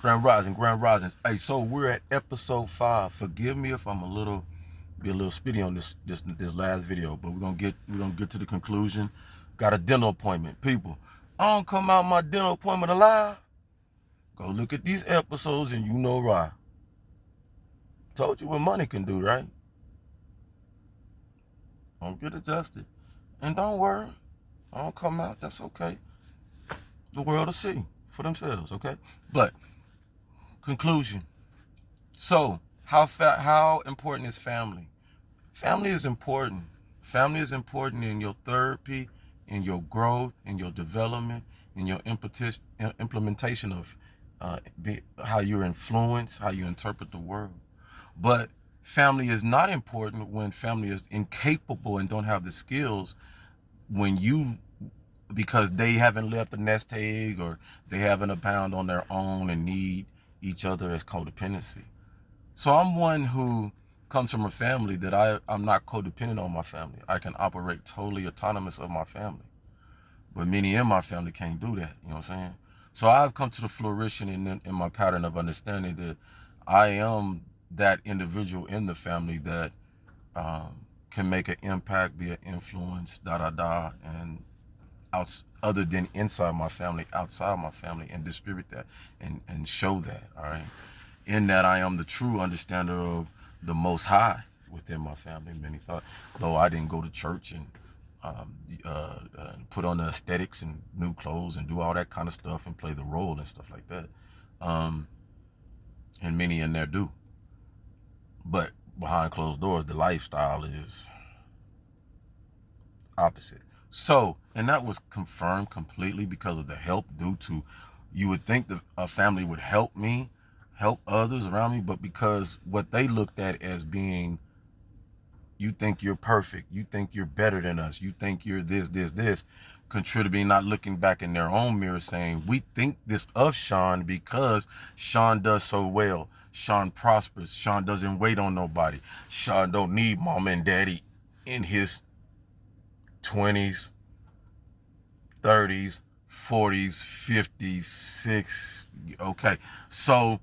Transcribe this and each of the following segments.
Grand Rising, Grand Risings. Hey, so we're at episode 5. Forgive me if I'm a little spitty on this last video, but we're gonna get to the conclusion. Got a dental appointment, people. I don't come out my dental appointment alive. Go look at these episodes and you know why. Told you what money can do, right? Don't get adjusted, and don't worry. I don't come out. That's okay. The world will see for themselves, okay? But conclusion. So, how important is family? Family is important. Family is important in your therapy, in your growth, in your development, in your implementation of how you're influenced, how you interpret the world. But family is not important when family is incapable and don't have the skills because they haven't left the nest egg or they haven't abound on their own and need each other as codependency. So I'm one who comes from a family that I'm not codependent on my family. I can operate totally autonomous of my family. But many in my family can't do that, you know what I'm saying? So I've come to the flourishing in my pattern of understanding that I am that individual in the family that can make an impact, be an influence, and other than inside my family, outside my family, and distribute that and show that, all right? In that I am the true understander of the Most High within my family. Many thought, though I didn't go to church and put on the aesthetics and new clothes and do all that kind of stuff and play the role and stuff like that. And many in there do. But behind closed doors, the lifestyle is opposite. So, and that was confirmed completely because of the help due to, you would think a family would help me, help others around me, but because what they looked at as being, you think you're perfect, you think you're better than us, you think you're this, contributing, not looking back in their own mirror saying, we think this of Sean because Sean does so well. Sean prospers. Sean doesn't wait on nobody. Sean don't need mama and daddy in his 20s, 30s, 40s, 50s, 60s. Okay, so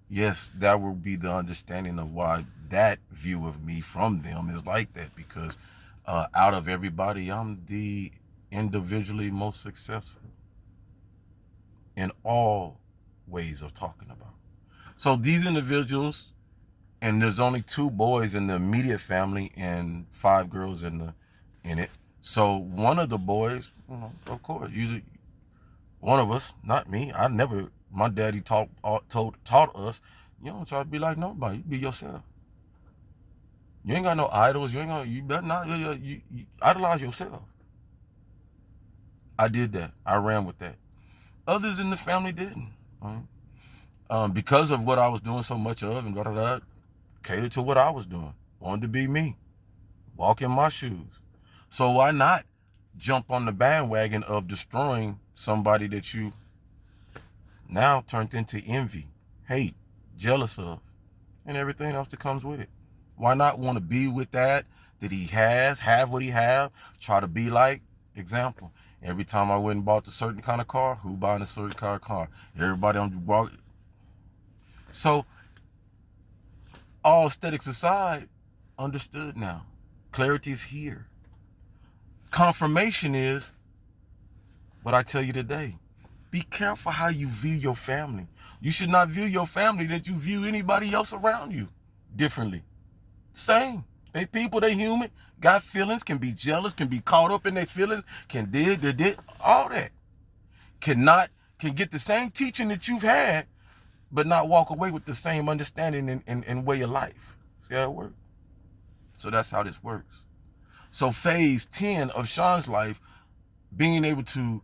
yes, that will be the understanding of why that view of me from them is like that, because out of everybody, I'm the individually most successful in all ways of talking about. So these individuals, and there's only 2 boys in the immediate family and 5 girls in it. So one of the boys, of course, usually one of us, not me. My daddy taught us, you don't try to be like nobody. You be yourself. You ain't got no idols. You better not. You idolize yourself. I did that. I ran with that. Others in the family didn't. Right? Because of what I was doing so much of and catered to what I was doing. Wanted to be me. Walk in my shoes. So why not jump on the bandwagon of destroying somebody that you now turned into envy, hate, jealous of, and everything else that comes with it? Why not want to be with that he has, have what he have, try to be like? Example, every time I went and bought a certain kind of car, who buying a certain kind of car? Everybody on the walk. So, all aesthetics aside, understood now. Clarity is here. Confirmation is what I tell you today. Be careful how you view your family. You should not view your family that you view anybody else around you differently. Same. They people, they human, got feelings, can be jealous, can be caught up in their feelings, can did, all that. Can get the same teaching that you've had, but not walk away with the same understanding and way of life. See how it works? So that's how this works. So phase 10 of Sean's life, being able to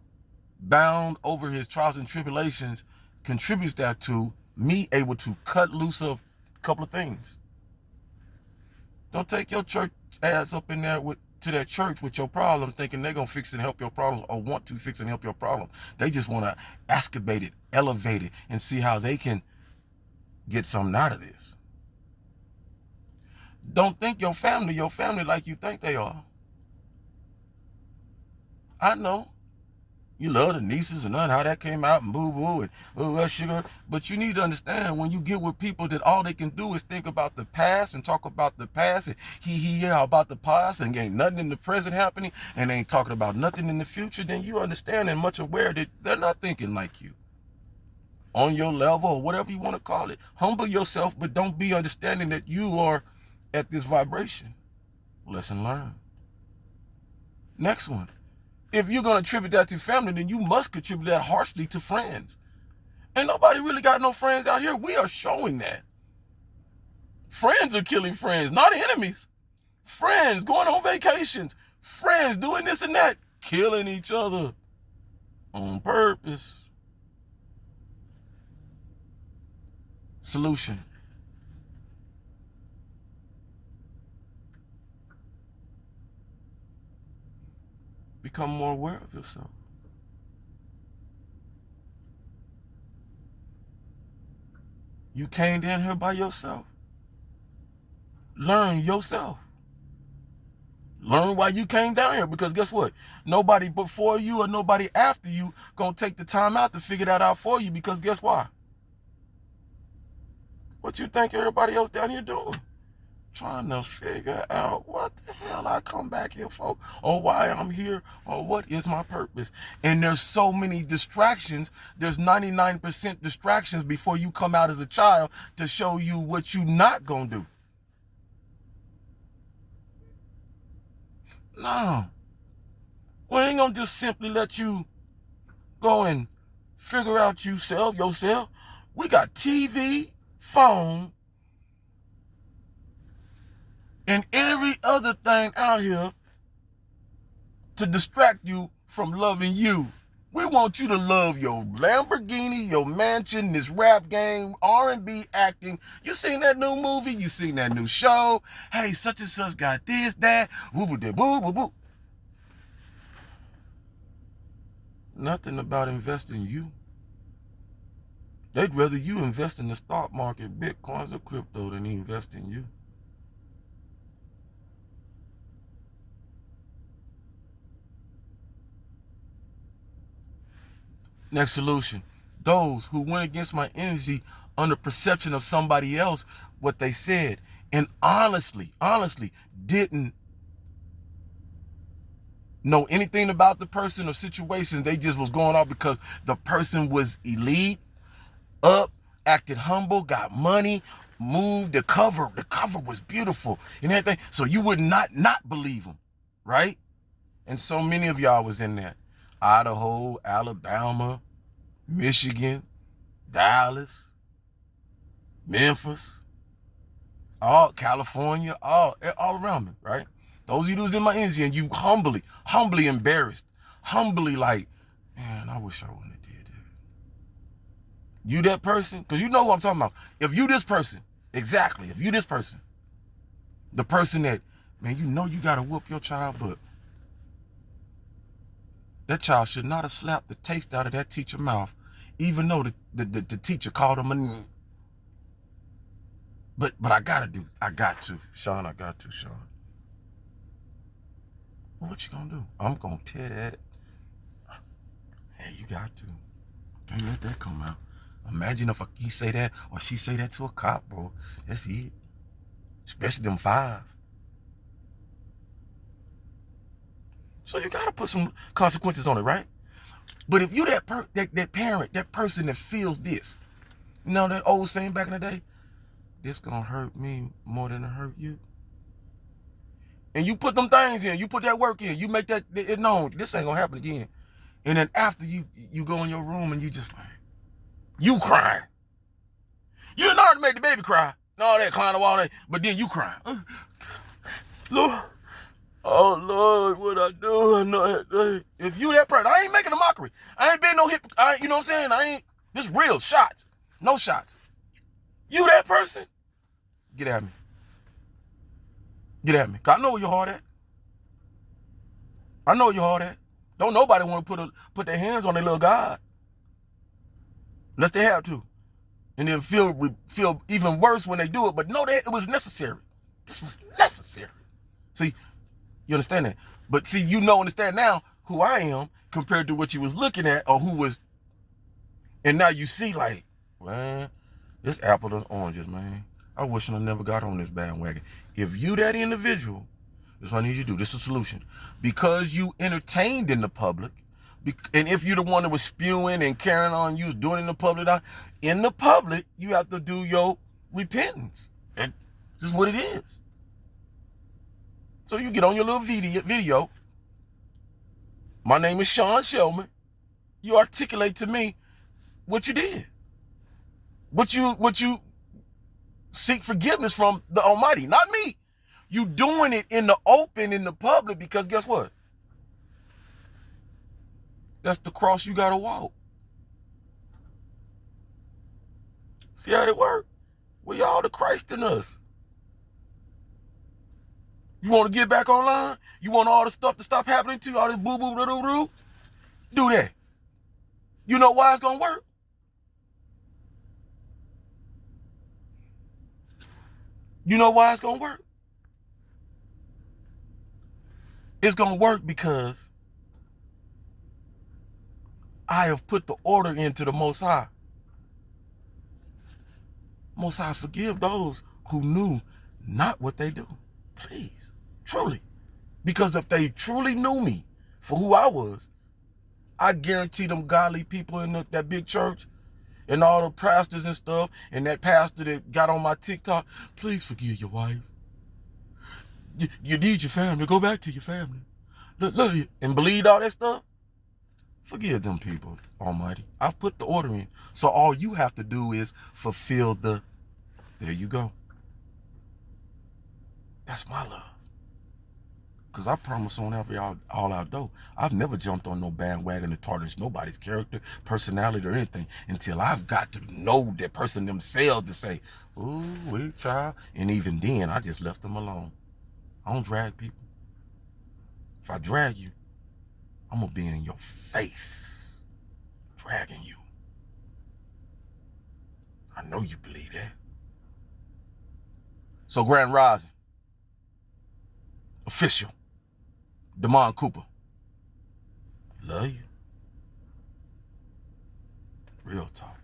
bound over his trials and tribulations, contributes that to me able to cut loose of a couple of things. Don't take your church ass up in there to that church with your problem thinking they're going to fix and help your problems or want to fix and help your problem. They just want to excavate it, elevate it, and see how they can get something out of this. Don't think your family like you think they are. I know. You love the nieces and how that came out and boo-boo and well, sugar. But you need to understand, when you get with people that all they can do is think about the past and talk about the past and yeah about the past and ain't nothing in the present happening and ain't talking about nothing in the future, then you understand and much aware that they're not thinking like you. On your level or whatever you want to call it. Humble yourself, but don't be understanding that you are at this vibration. Lesson learned. Next one. If you're going to attribute that to family, then you must contribute that harshly to friends. Ain't nobody really got no friends out here. We are showing that. Friends are killing friends, not enemies. Friends going on vacations. Friends doing this and that. Killing each other on purpose. Solution. Become more aware of yourself. You came down here by yourself. Learn yourself. Learn why you came down here, because guess what? Nobody before you or nobody after you gonna take the time out to figure that out for you, because guess why? What you think everybody else down here doing? Trying to figure out what the hell I come back here for, or why I'm here, or what is my purpose. And there's so many distractions. There's 99% distractions before you come out as a child to show you what you not gonna do. No. We ain't gonna just simply let you go and figure out yourself. We got TV, phone, and every other thing out here to distract you from loving you. We want you to love your Lamborghini, your mansion, this rap game, R&B acting. You seen that new movie? You seen that new show? Hey, such and such got this, that, woo-boo-de-boo-boo-boo. Nothing about investing in you. They'd rather you invest in the stock market, bitcoins, or crypto than invest in you. Next solution. Those who went against my energy under perception of somebody else, what they said, and honestly didn't know anything about the person or situation. They just was going off because the person was elite, up, acted humble, got money, moved, the cover was beautiful and everything. So you would not believe them, right? And so many of y'all was in that. Idaho, Alabama, Michigan, Dallas, Memphis, all California, all around me, right? Those of you who's in my energy, and you humbly embarrassed, humbly like, man, I wish I wouldn't have did that. You that person? Because you know what I'm talking about. If you this person, exactly, if you this person, the person that, man, you know you got to whoop your child, but that child should not have slapped the taste out of that teacher's mouth, even though the teacher called him a nigger. But I got to, Sean, Sean. Well, what you gonna do? I'm gonna tear that. Hey, you got to. Can't let that come out. Imagine if he say that or she say that to a cop, bro. That's it. Especially them 5. So you gotta put some consequences on it, right? But if you that parent, that person that feels this, you know that old saying back in the day, this gonna hurt me more than it hurt you. And you put them things in, you put that work in, you make that it known, this ain't gonna happen again. And then after you go in your room and you just like, you crying. You didn't already make the baby cry, and all that crying, all that, but then you crying. Lord. Oh, Lord, what I do? I know. If you that person, I ain't making a mockery. I ain't been no hip. You know what I'm saying? I ain't. This real shots. No shots. You that person? Get at me. Get at me. Cause I know where your heart at. I know where your heart at. Don't nobody want to put their hands on their little God. Unless they have to. And then feel even worse when they do it. But know that it was necessary. This was necessary. See, you understand that? But see, understand now who I am, compared to what you was looking at or who was, and now you see like, man, this apple and oranges, man. I wish I never got on this bandwagon. If you that individual, this is what I need you to do. This is a solution. Because you entertained in the public, and if you're the one that was spewing and carrying on, you was doing it in the public, you have to do your repentance. And this is what it is. So you get on your little video. My name is Sean Shelman. You articulate to me what you did. What you seek forgiveness from the Almighty, not me. You doing it in the open, in the public, because guess what? That's the cross you gotta walk. See how it work? We all the Christ in us. You want to get back online? You want all the stuff to stop happening to you, all this boo-boo-doo-doo-doo? Do that. You know why it's gonna work? You know why it's gonna work? It's gonna work because I have put the order into the Most High. Most High, forgive those who knew not what they do. Please, truly. Because if they truly knew me for who I was, I guarantee them godly people in that big church and all the pastors and stuff, and that pastor that got on my TikTok, please forgive your wife. You need your family. Go back to your family. Look, and believe all that stuff. Forgive them people, Almighty. I've put the order in. So all you have to do is fulfill there you go. That's my love. Because I promise on every all out door, I've never jumped on no bandwagon to tarnish nobody's character, personality, or anything until I've got to know that person themselves to say, ooh, we child. And even then, I just left them alone. I don't drag people. If I drag you, I'm going to be in your face, dragging you. I know you believe that. So Grand Rising, official, DESMOND Cooper, love you. Real talk.